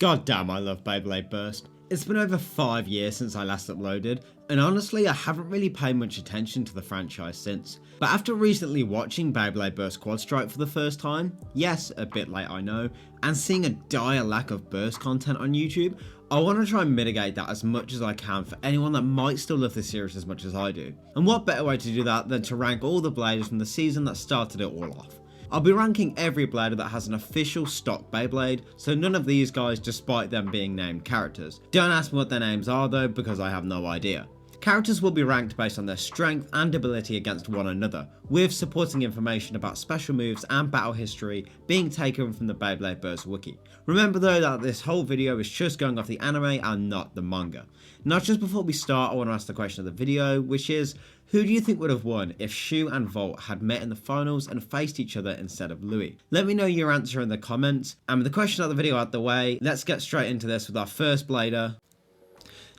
God damn, I love Beyblade Burst. It's been over 5 years since I last uploaded, and honestly I haven't really paid much attention to the franchise since. But after recently watching Beyblade Burst Quad Strike for the first time, yes, a bit late I know, and seeing a dire lack of burst content on YouTube, I want to try and mitigate that as much as I can for anyone that might still love the series as much as I do. And what better way to do that than to rank all the bladers from the season that started it all off. I'll be ranking every blader that has an official stock Beyblade, so none of these guys despite them being named characters. Don't ask me what their names are though, because I have no idea. Characters will be ranked based on their strength and ability against one another, with supporting information about special moves and battle history being taken from the Beyblade Burst wiki. Remember though that this whole video is just going off the anime and not the manga. Now just before we start, I want to ask the question of the video, which is, who do you think would have won if Shu and Valt had met in the finals and faced each other instead of Lui? Let me know your answer in the comments, and with the question of the video out the way, let's get straight into this with our first blader.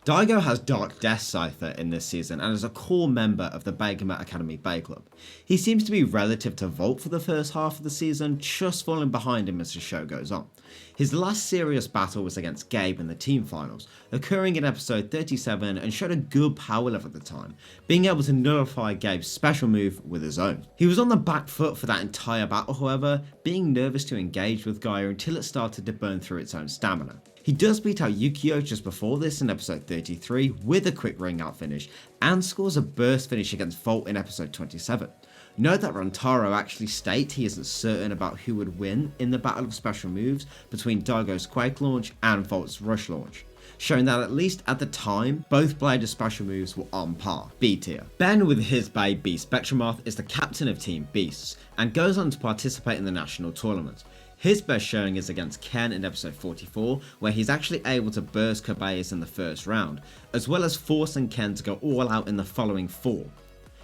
Daigo has Dark Death Cypher in this season and is a core member of the Beyblade Academy Bay Club. He seems to be relative to Valt for the first half of the season, just falling behind him as the show goes on. His last serious battle was against Gabe in the team finals, occurring in episode 37 and showed a good power level at the time, being able to nullify Gabe's special move with his own. He was on the back foot for that entire battle however, being nervous to engage with Gaia until it started to burn through its own stamina. He does beat out Yukio just before this in episode 33 with a quick ring out finish and scores a burst finish against Valt in episode 27. Note that Rantaro actually states he isn't certain about who would win in the battle of special moves between Daigo's Quake launch and Valt's Rush launch, showing that at least at the time, both Blader's special moves were on par, B tier. Ben with his Bay Beast Spectromoth is the captain of Team Beasts and goes on to participate in the national tournament. His best showing is against Ken in episode 44, where he's actually able to burst Kobayas in the first round, as well as forcing Ken to go all out in the following 4.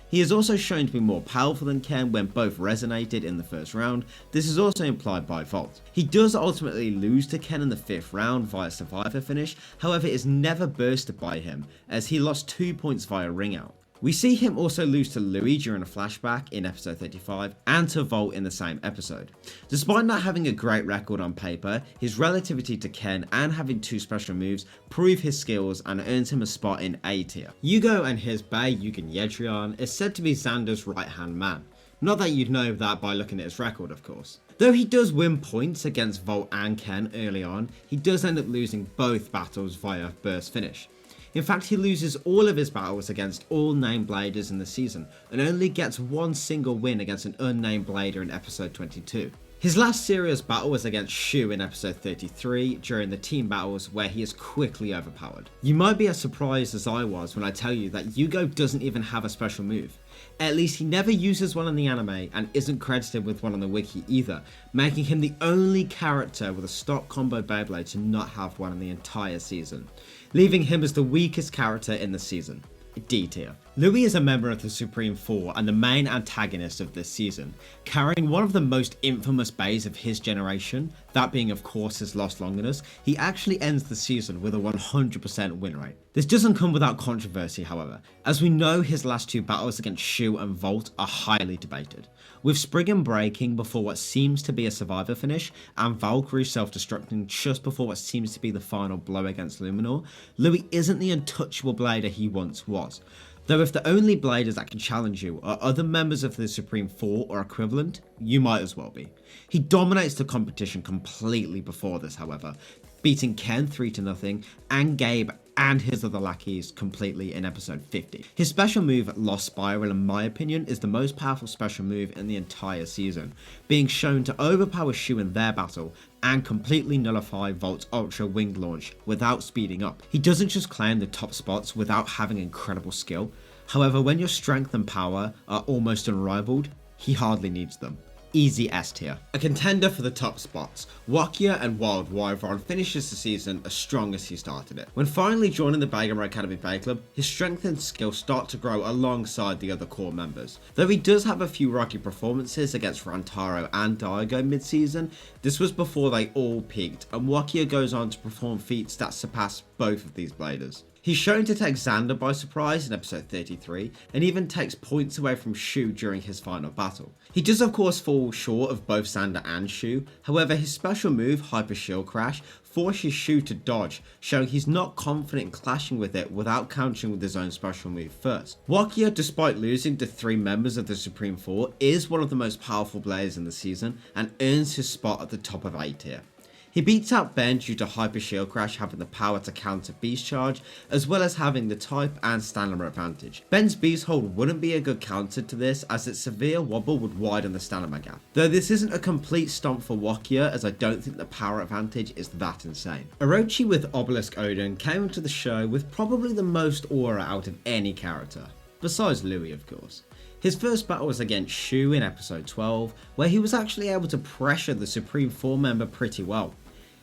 He is also shown to be more powerful than Ken when both resonated in the first round. This is also implied by Valt. He does ultimately lose to Ken in the 5th round via survivor finish, however it is never bursted by him as he lost 2 points via ring out. We see him also lose to Lui during a flashback in episode 35 and to Valt in the same episode. Despite not having a great record on paper, his relativity to Ken and having 2 special moves prove his skills and earns him a spot in A tier. Yugo and his Bay Yugen Yedrian is said to be Xander's right hand man. Not that you'd know that by looking at his record of course. Though he does win points against Valt and Ken early on, he does end up losing both battles via burst finish. In fact, he loses all of his battles against all named bladers in the season and only gets one single win against an unnamed blader in episode 22. His last serious battle was against Shu in episode 33 during the team battles where he is quickly overpowered. You might be as surprised as I was when I tell you that Yugo doesn't even have a special move. At least he never uses one in the anime and isn't credited with one on the wiki either, making him the only character with a stock combo Beyblade to not have one in the entire season, leaving him as the weakest character in the season. D tier. Lui is a member of the Supreme 4 and the main antagonist of this season, carrying one of the most infamous bays of his generation, that being of course his Lost Longinus. He actually ends the season with a 100% win rate. This doesn't come without controversy however, as we know his last 2 battles against Shu and Valt are highly debated, with Spriggan breaking before what seems to be a survivor finish and Valkyrie self-destructing just before what seems to be the final blow against Luminor. Lui isn't the untouchable blader he once was. Though if the only bladers that can challenge you are other members of the Supreme 4 or equivalent, you might as well be. He dominates the competition completely before this however, beating Ken 3-0 and Gabe and his other lackeys completely in episode 50. His special move, Lost Spiral, in my opinion, is the most powerful special move in the entire season, being shown to overpower Shu in their battle and completely nullify Valt's Ultra Winged launch without speeding up. He doesn't just claim the top spots without having incredible skill, however when your strength and power are almost unrivaled, he hardly needs them. Easy S tier. A contender for the top spots, Wakia and Wild Wyvern finishes the season as strong as he started it. When finally joining the Beyblade Academy Bay Club, his strength and skill start to grow alongside the other core members. Though he does have a few rocky performances against Rantaro and Daigo mid-season, this was before they all peaked, and Wakia goes on to perform feats that surpass both of these bladers. He's shown to take Xander by surprise in episode 33 and even takes points away from Shu during his final battle. He does of course fall short of both Xander and Shu, however his special move Hyper Shield Crash forces Shu to dodge, showing he's not confident in clashing with it without countering with his own special move first. Wakia, despite losing to 3 members of the Supreme 4, is one of the most powerful players in the season and earns his spot at the top of A tier. He beats out Ben due to Hyper Shield Crash having the power to counter Beast Charge, as well as having the type and stamina advantage. Ben's Beast Hold wouldn't be a good counter to this, as its severe wobble would widen the stamina gap. Though this isn't a complete stomp for Wakia, as I don't think the power advantage is that insane. Orochi with Obelisk Odin came into the show with probably the most aura out of any character, besides Lui of course. His first battle was against Shu in episode 12, where he was actually able to pressure the Supreme 4 member pretty well.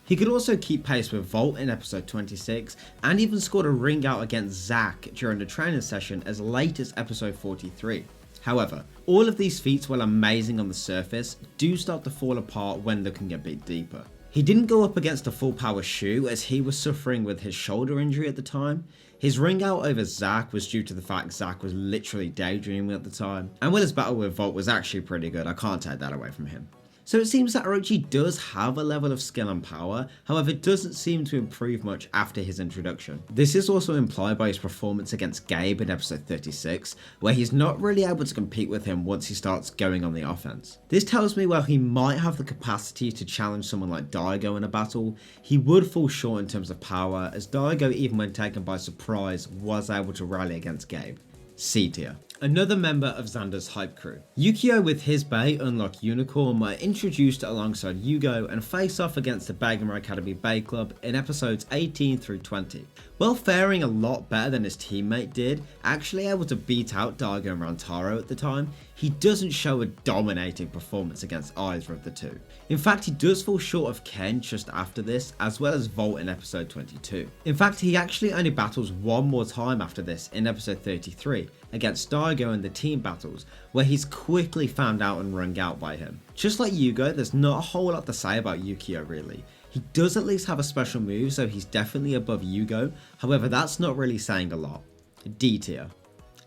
He could also keep pace with Valt in episode 26, and even scored a ring out against Zac during the training session as late as episode 43. However, all of these feats, while amazing on the surface, do start to fall apart when looking a bit deeper. He didn't go up against a full power Shu as he was suffering with his shoulder injury at the time. His ring out over Zac was due to the fact Zac was literally daydreaming at the time, and while his battle with Valt was actually pretty good, I can't take that away from him. So it seems that Orochi does have a level of skill and power, however it doesn't seem to improve much after his introduction. This is also implied by his performance against Gabe in episode 36, where he's not really able to compete with him once he starts going on the offense. This tells me while he might have the capacity to challenge someone like Daigo in a battle, he would fall short in terms of power, as Daigo, even when taken by surprise, was able to rally against Gabe. C tier. Another member of Xander's hype crew. Yukio with his Bay Unlock Unicorn were introduced alongside Yugo and face off against the Bagama Academy Bay Club in episodes 18 through 20. While faring a lot better than his teammate did, actually able to beat out Daigo and Rantaro at the time, he doesn't show a dominating performance against either of the two. In fact, he does fall short of Ken just after this, as well as Valt in episode 22. In fact, he actually only battles one more time after this in episode 33, against Daigo in the team battles, where he's quickly found out and wrung out by him. Just like Yugo, there's not a whole lot to say about Yukio really. He does at least have a special move, so he's definitely above Yugo, however that's not really saying a lot. D tier.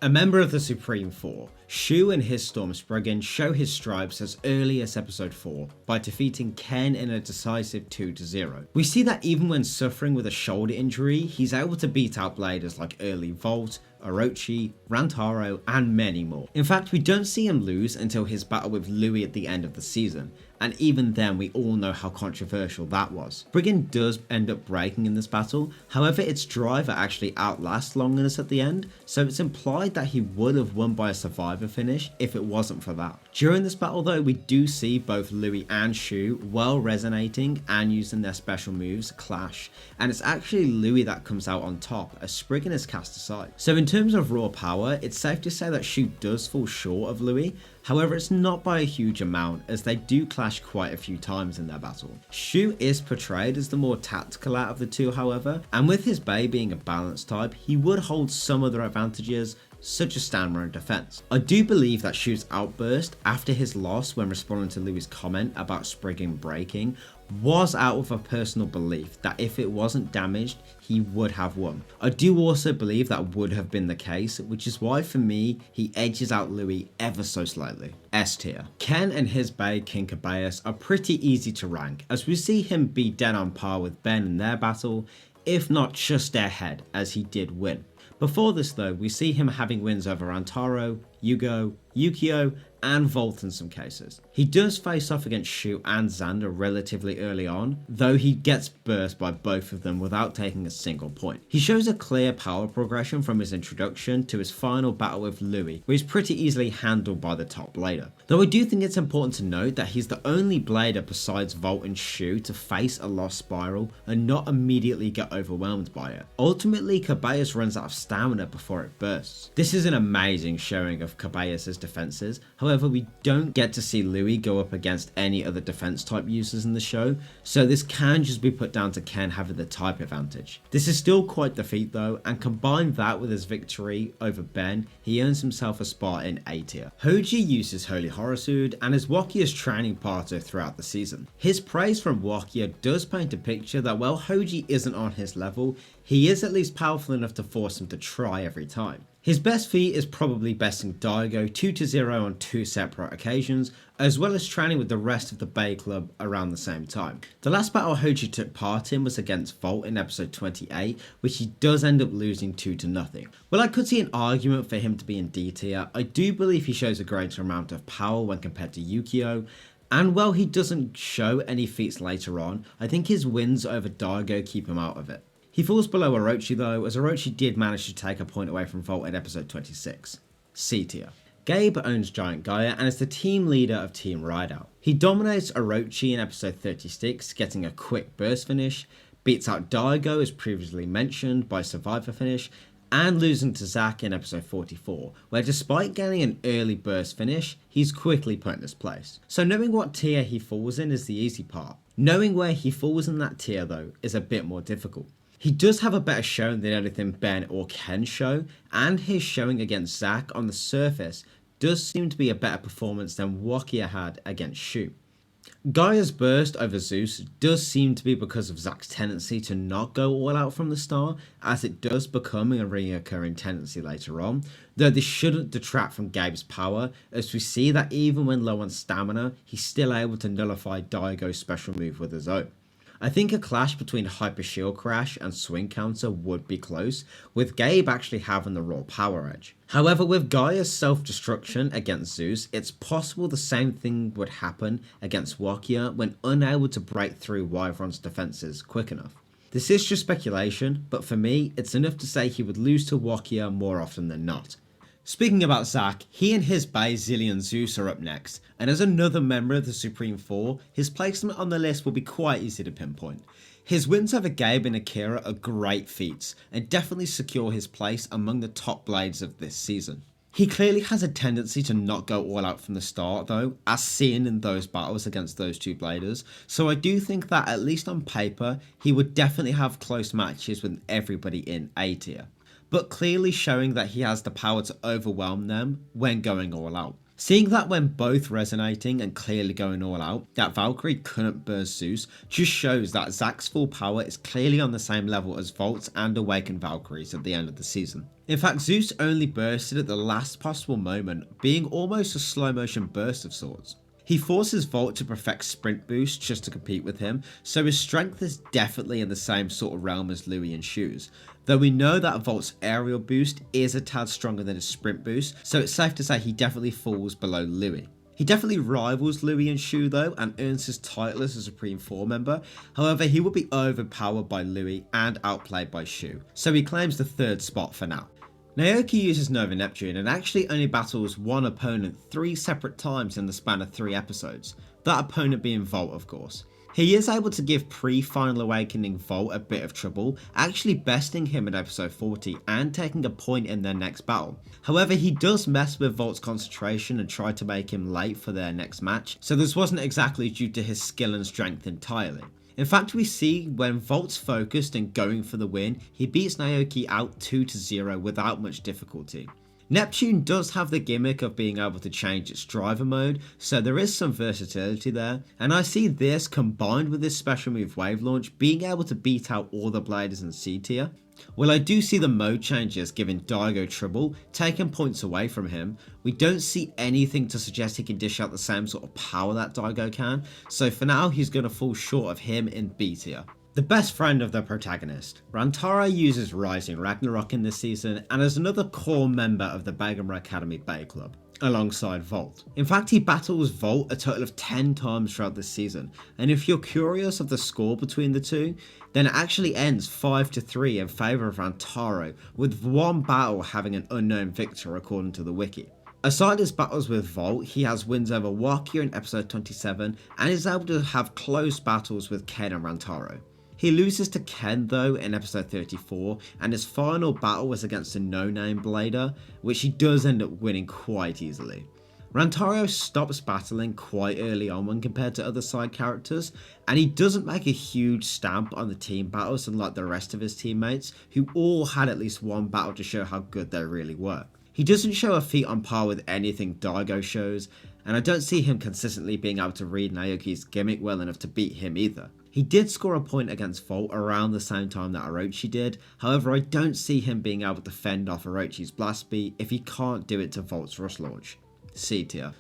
A member of the Supreme 4, Shu and his Storm Spriggan show his stripes as early as episode 4 by defeating Ken in a decisive 2-0. We see that even when suffering with a shoulder injury, he's able to beat out bladers like early Valt, Orochi, Rantaro, and many more. In fact, we don't see him lose until his battle with Lui at the end of the season, and even then we all know how controversial that was. Spriggan does end up breaking in this battle, however its driver actually outlasts Longinus at the end, so it's implied that he would have won by a survivor finish if it wasn't for that. During this battle though, we do see both Lui and Shu well resonating and using their special moves clash, and it's actually Lui that comes out on top as Spriggan is cast aside. So in terms of raw power, it's safe to say that Shu does fall short of Lui. However, it's not by a huge amount, as they do clash quite a few times in their battle. Shu is portrayed as the more tactical out of the two however, and with his Bay being a balanced type, he would hold some other advantages, such as stamina and defense. I do believe that Shu's outburst after his loss when responding to Louis' comment about Spriggan breaking was out of a personal belief that if it wasn't damaged, he would have won. I do also believe that would have been the case, which is why for me, he edges out Louis ever so slightly. S tier. Ken and his Bay King Kobayas are pretty easy to rank, as we see him be dead on par with Ben in their battle, if not just ahead, as he did win. Before this though, we see him having wins over Rantaro, Yugo, Yukio, and Valt in some cases. He does face off against Shu and Xander relatively early on, though he gets burst by both of them without taking a single point. He shows a clear power progression from his introduction to his final battle with Lui, where he's pretty easily handled by the top blader. Though I do think it's important to note that he's the only blader besides Valt and Shu to face a lost spiral and not immediately get overwhelmed by it. Ultimately, Kobayas runs out of stamina before it bursts. This is an amazing showing of Kobayas' defenses, however we don't get to see Lui go up against any other defense type users in the show, so this can just be put down to Ken having the type advantage. This is still quite the feat though, and combine that with his victory over Ben, he earns himself a spot in A tier. Hoji uses Holy Horosud and is Wakia's training partner throughout the season. His praise from Wakia does paint a picture that while Hoji isn't on his level, he is at least powerful enough to force him him to try every time. His best feat is probably besting Daigo 2-0 on 2 separate occasions, as well as training with the rest of the Bay Club around the same time. The last battle Hoji took part in was against Valt in episode 28, which he does end up losing 2-0. While I could see an argument for him to be in D tier, I do believe he shows a greater amount of power when compared to Yukio, and while he doesn't show any feats later on, I think his wins over Daigo keep him out of it. He falls below Orochi though, as Orochi did manage to take a point away from Valt in episode 26. C tier. Gabe owns Giant Gaia and is the team leader of Team Rideout. He dominates Orochi in episode 36, getting a quick burst finish, beats out Daigo as previously mentioned by Survivor finish, and losing to Zac in episode 44, where despite getting an early burst finish, he's quickly put in his place. So knowing what tier he falls in is the easy part. Knowing where he falls in that tier though is a bit more difficult. He does have a better showing than anything Ben or Ken show, and his showing against Zac on the surface does seem to be a better performance than Wakia had against Shu. Gaia's burst over Zeus does seem to be because of Zac's tendency to not go all out from the start, as it does become a recurring tendency later on, though this shouldn't detract from Gabe's power, as we see that even when low on stamina, he's still able to nullify Daigo's special move with his own. I think a clash between Hyper Shield Crash and Swing Counter would be close, with Gabe actually having the raw power edge. However, with Gaia's self-destruction against Zeus, it's possible the same thing would happen against Wakia when unable to break through Wyvern's defenses quick enough. This is just speculation, but for me, it's enough to say he would lose to Wakia more often than not. Speaking about Zac, he and his bae Zillion Zeus are up next, and as another member of the Supreme Four, his placement on the list will be quite easy to pinpoint. His wins over Gabe and Akira are great feats, and definitely secure his place among the top blades of this season. He clearly has a tendency to not go all out from the start though, as seen in those battles against those two bladers, so I do think that at least on paper, he would definitely have close matches with everybody in A tier, but clearly showing that he has the power to overwhelm them when going all out. Seeing that when both resonating and clearly going all out, that Valkyrie couldn't burst Zeus just shows that Zac's full power is clearly on the same level as Valt's and Awakened Valkyries at the end of the season. In fact, Zeus only bursted at the last possible moment, being almost a slow motion burst of sorts. He forces Valt to perfect sprint boost just to compete with him, so his strength is definitely in the same sort of realm as Lui and Shu's. Though we know that Valt's aerial boost is a tad stronger than his sprint boost, so it's safe to say he definitely falls below Lui. He definitely rivals Lui and Shu though, and earns his title as a Supreme 4 member, however he will be overpowered by Lui and outplayed by Shu, so he claims the third spot for now. Naoki uses Nova Neptune and actually only battles one opponent 3 separate times in the span of 3 episodes, that opponent being Valt of course. He is able to give pre-Final Awakening Valt a bit of trouble, actually besting him in episode 40 and taking a point in their next battle. However, he does mess with Valt's concentration and try to make him late for their next match, so this wasn't exactly due to his skill and strength entirely. In fact, we see when Valt's focused and going for the win, he beats Naoki out 2-0 without much difficulty. Neptune does have the gimmick of being able to change its driver mode, so there is some versatility there, and I see this combined with his special move Wave Launch being able to beat out all the bladers in C tier. While I do see the mode changes giving Daigo trouble, taking points away from him, we don't see anything to suggest he can dish out the same sort of power that Daigo can, so for now he's going to fall short of him in B tier. The best friend of the protagonist. Rantaro uses Rising Ragnarok in this season and is another core member of the Bagamura Academy Bay Club, alongside Valt. In fact, he battles Valt a total of 10 times throughout this season, and if you're curious of the score between the two, then it actually ends 5-3 in favour of Rantaro, with one battle having an unknown victor according to the wiki. Aside his battles with Valt, he has wins over Wakia in episode 27 and is able to have close battles with Ken and Rantaro. He loses to Ken though in episode 34, and his final battle was against a no-name blader, which he does end up winning quite easily. Rantaro stops battling quite early on when compared to other side characters, and he doesn't make a huge stamp on the team battles unlike the rest of his teammates, who all had at least one battle to show how good they really were. He doesn't show a feat on par with anything Daigo shows, and I don't see him consistently being able to read Naoki's gimmick well enough to beat him either. He did score a point against Valt around the same time that Orochi did, however I don't see him being able to fend off Orochi's blast beat if he can't do it to Valt's rush launch. C tier.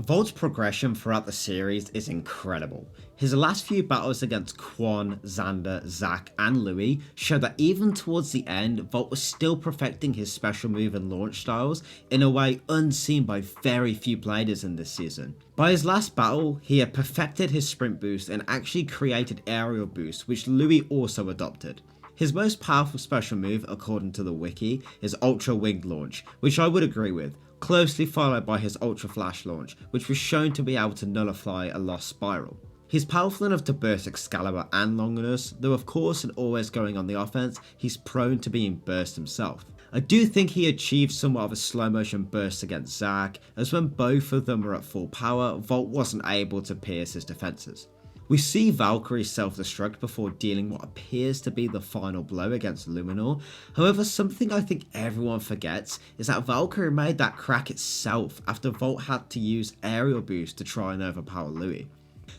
Valt's progression throughout the series is incredible. His last few battles against Quon, Xander, Zac and Lui show that even towards the end, Valt was still perfecting his special move and launch styles in a way unseen by very few players in this season. By his last battle, he had perfected his sprint boost and actually created aerial boost, which Lui also adopted. His most powerful special move, according to the wiki, is Ultra Winged Launch, which I would agree with, closely followed by his Ultra Flash Launch, which was shown to be able to nullify a lost spiral. He's powerful enough to burst Excalibur and Longinus, though of course and always going on the offense, he's prone to being burst himself. I do think he achieved somewhat of a slow motion burst against Zac, as when both of them were at full power, Valt wasn't able to pierce his defences. We see Valkyrie self-destruct before dealing what appears to be the final blow against Luminor. However, something I think everyone forgets is that Valkyrie made that crack itself after Valt had to use aerial boost to try and overpower Lui.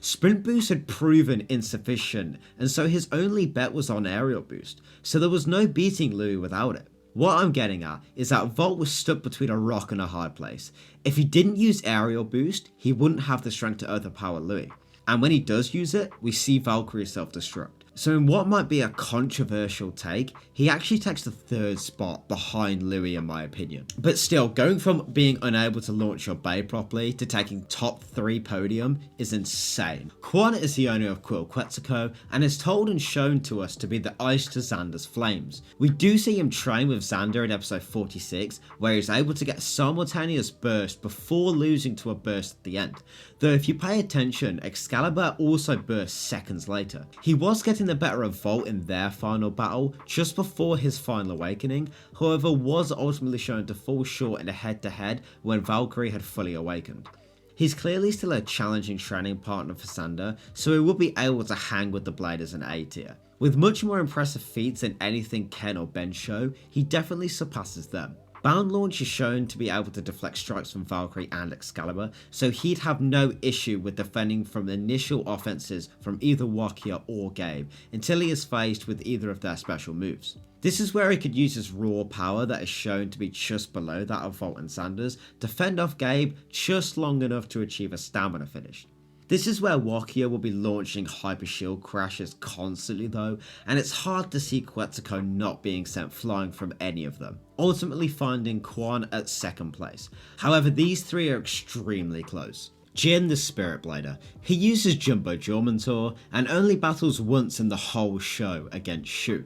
Sprint boost had proven insufficient, and so his only bet was on aerial boost, so there was no beating Lui without it. What I'm getting at is that Valt was stuck between a rock and a hard place. If he didn't use aerial boost, he wouldn't have the strength to overpower Lui. And when he does use it, we see Valkyrie self-destruct. So in what might be a controversial take, he actually takes the third spot behind Lui in my opinion. But still, going from being unable to launch your Beyblade properly to taking top 3 podium is insane. Quon is the owner of Quetzalcoatl and is told and shown to us to be the ice to Xander's flames. We do see him train with Xander in episode 46, where he's able to get a simultaneous burst before losing to a burst at the end. Though if you pay attention, Excalibur also bursts seconds later. He was getting the better of Valt in their final battle just before his final awakening, however was ultimately shown to fall short in a head-to-head when Valkyrie had fully awakened. He's clearly still a challenging training partner for Xander, so he will be able to hang with the Blade as an A tier. With much more impressive feats than anything Ken or Ben show, he definitely surpasses them. Bound Launch is shown to be able to deflect strikes from Valkyrie and Excalibur, so he'd have no issue with defending from initial offenses from either Wakia or Gabe, until he is faced with either of their special moves. This is where he could use his raw power that is shown to be just below that of Valt and Xander's to fend off Gabe just long enough to achieve a stamina finish. This is where Wakia will be launching Hyper Shield crashes constantly though, and it's hard to see Quetzalcoatl not being sent flying from any of them, ultimately finding Quon at second place. However, these three are extremely close. Jin the Spirit Blader. He uses Jumbo Jormentor and only battles once in the whole show against Shu.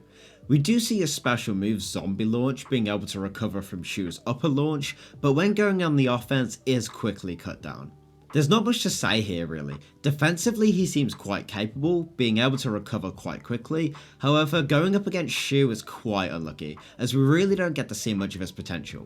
We do see a special move, Zombie Launch, being able to recover from Shu's upper launch, but when going on the offense is quickly cut down. There's not much to say here really. Defensively he seems quite capable, being able to recover quite quickly, however going up against Shu is quite unlucky, as we really don't get to see much of his potential.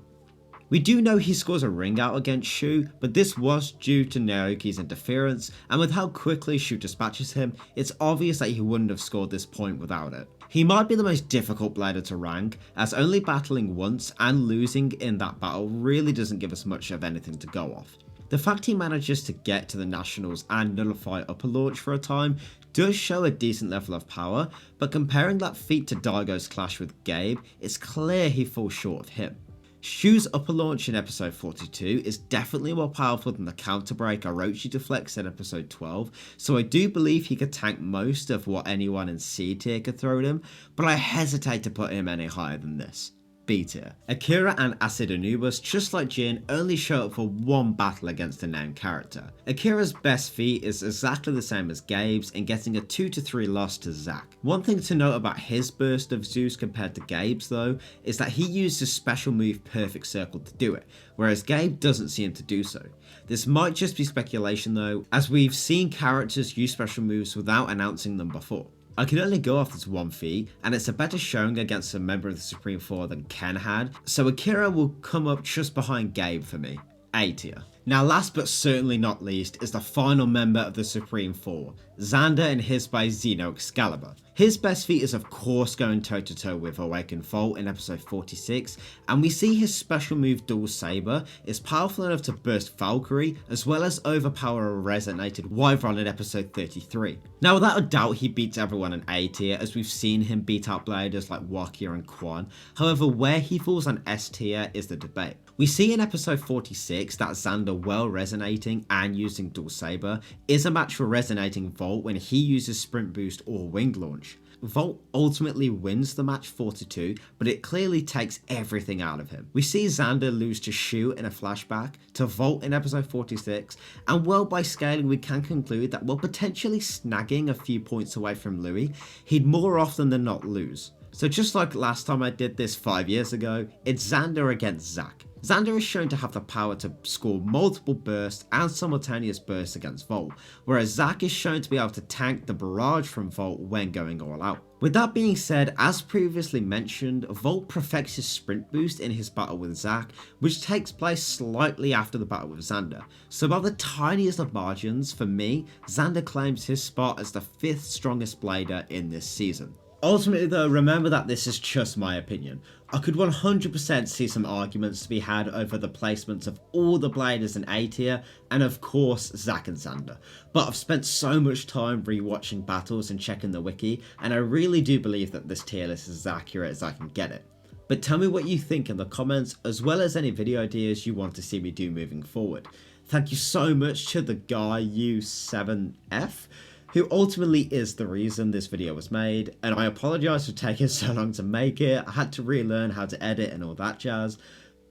We do know he scores a ring out against Shu, but this was due to Naoki's interference, and with how quickly Shu dispatches him, it's obvious that he wouldn't have scored this point without it. He might be the most difficult blader to rank, as only battling once and losing in that battle really doesn't give us much of anything to go off. The fact he manages to get to the Nationals and nullify upper launch for a time does show a decent level of power, but comparing that feat to Daigo's clash with Gabe, it's clear he falls short of him. Shu's upper launch in episode 42 is definitely more powerful than the counter break Orochi deflects in episode 12, so I do believe he could tank most of what anyone in C tier could throw at him, but I hesitate to put him any higher than this. B tier. Akira and Acid Anubis, just like Jin, only show up for one battle against a named character. Akira's best feat is exactly the same as Gabe's in getting a 2-3 loss to Zac. One thing to note about his burst of Zeus compared to Gabe's though, is that he used his special move Perfect Circle to do it, whereas Gabe doesn't seem to do so. This might just be speculation though, as we've seen characters use special moves without announcing them before. I can only go off this one feat, and it's a better showing against a member of the Supreme Four than Ken had, so Akira will come up just behind Gabe for me. A tier. Now last but certainly not least is the final member of the Supreme Four, Xander and his base Xeno Excalibur. His best feat is of course going toe to toe with Awakened Valt in episode 46, and we see his special move Dual Saber is powerful enough to burst Valkyrie as well as overpower a resonated Wyvern in episode 33. Now without a doubt he beats everyone in A tier, as we've seen him beat out bladers like Wakia and Quon. However, where he falls on S tier is the debate. We see in episode 46 that Xander, well resonating and using Dual Saber, is a match for resonating Valt when he uses Sprint Boost or Wing Launch. Valt ultimately wins the match 4-2, but it clearly takes everything out of him. We see Xander lose to Shu in a flashback, to Valt in episode 46, and well, by scaling we can conclude that while potentially snagging a few points away from Lui, he'd more often than not lose. So just like last time I did this 5 years ago, it's Xander against Zac. Xander is shown to have the power to score multiple bursts and simultaneous bursts against Valt, whereas Zac is shown to be able to tank the barrage from Valt when going all out. With that being said, as previously mentioned, Valt perfects his sprint boost in his battle with Zac, which takes place slightly after the battle with Xander. So by the tiniest of margins, for me, Xander claims his spot as the 5th strongest blader in this season. Ultimately though, remember that this is just my opinion. I could 100% see some arguments to be had over the placements of all the bladers in A tier, and of course Zac and Xander. But I've spent so much time rewatching battles and checking the wiki, and I really do believe that this tier list is as accurate as I can get it. But tell me what you think in the comments, as well as any video ideas you want to see me do moving forward. Thank you so much to the guy U7F, who ultimately is the reason this video was made, and I apologise for taking so long to make it. I had to relearn how to edit and all that jazz,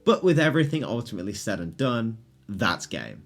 but with everything ultimately said and done, that's game.